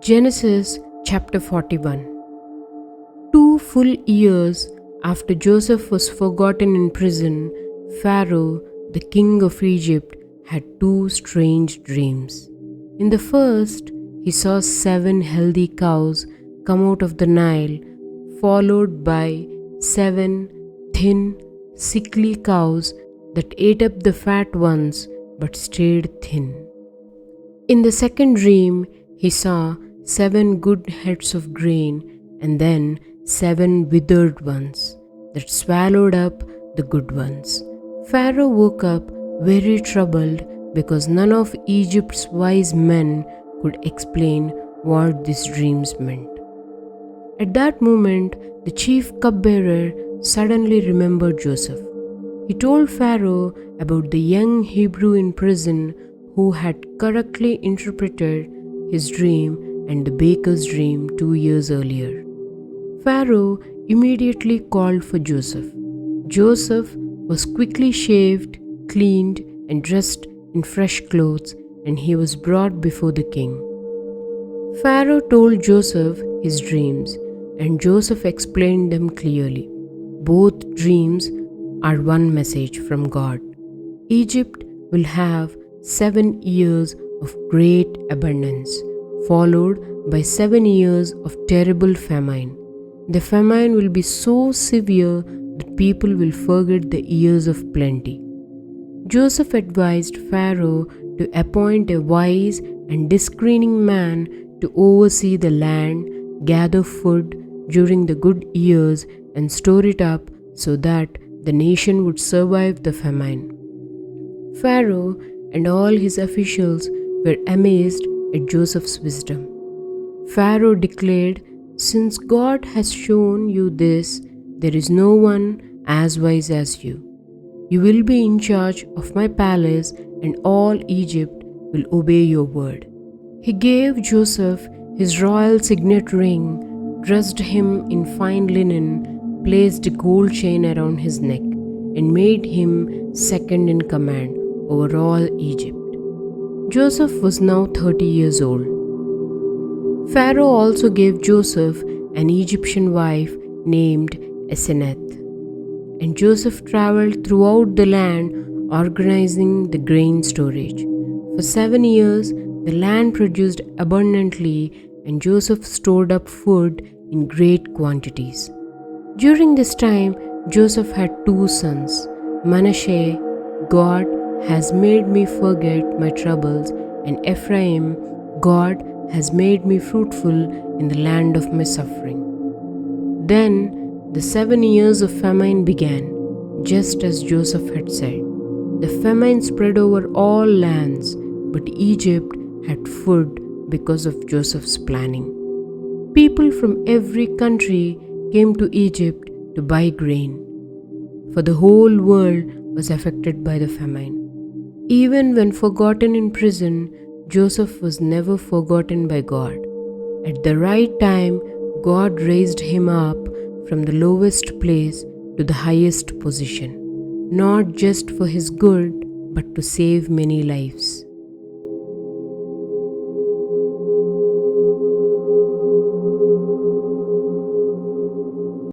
Genesis chapter 41. 2 full years after Joseph was forgotten in prison, Pharaoh, the king of Egypt, had two strange dreams. In the first, he saw 7 healthy cows come out of the Nile, followed by 7 thin, sickly cows that ate up the fat ones but stayed thin. In the second dream, he saw 7 good heads of grain and then 7 withered ones that swallowed up the good ones. Pharaoh woke up very troubled because none of Egypt's wise men could explain what these dreams meant. At that moment, the chief cupbearer suddenly remembered Joseph. He told Pharaoh about the young Hebrew in prison who had correctly interpreted his dream and the baker's dream 2 years earlier. Pharaoh immediately called for Joseph. Joseph was quickly shaved, cleaned, and dressed in fresh clothes, and he was brought before the king. Pharaoh told Joseph his dreams, and Joseph explained them clearly. Both dreams are one message from God. Egypt will have 7 years of great abundance, followed by 7 years of terrible famine. The famine will be so severe that people will forget the years of plenty. Joseph advised Pharaoh to appoint a wise and discerning man to oversee the land, gather food during the good years, and store it up so that the nation would survive the famine. Pharaoh and all his officials were amazed at Joseph's wisdom. Pharaoh declared, "Since God has shown you this, there is no one as wise as you. You will be in charge of my palace, and all Egypt will obey your word." He gave Joseph his royal signet ring, dressed him in fine linen, placed a gold chain around his neck, and made him second in command over all Egypt. Joseph was now 30 years old. Pharaoh also gave Joseph an Egyptian wife named Asenath. And Joseph traveled throughout the land organizing the grain storage. For 7 years, the land produced abundantly, and Joseph stored up food in great quantities. During this time, Joseph had 2 sons. Manasseh, "God has made me forget my troubles," and Ephraim, "God has made me fruitful in the land of my suffering." Then the 7 years of famine began, just as Joseph had said. The famine spread over all lands, but Egypt had food because of Joseph's planning. People from every country came to Egypt to buy grain, for the whole world was affected by the famine. Even when forgotten in prison, Joseph was never forgotten by God. At the right time, God raised him up from the lowest place to the highest position, not just for his good, but to save many lives.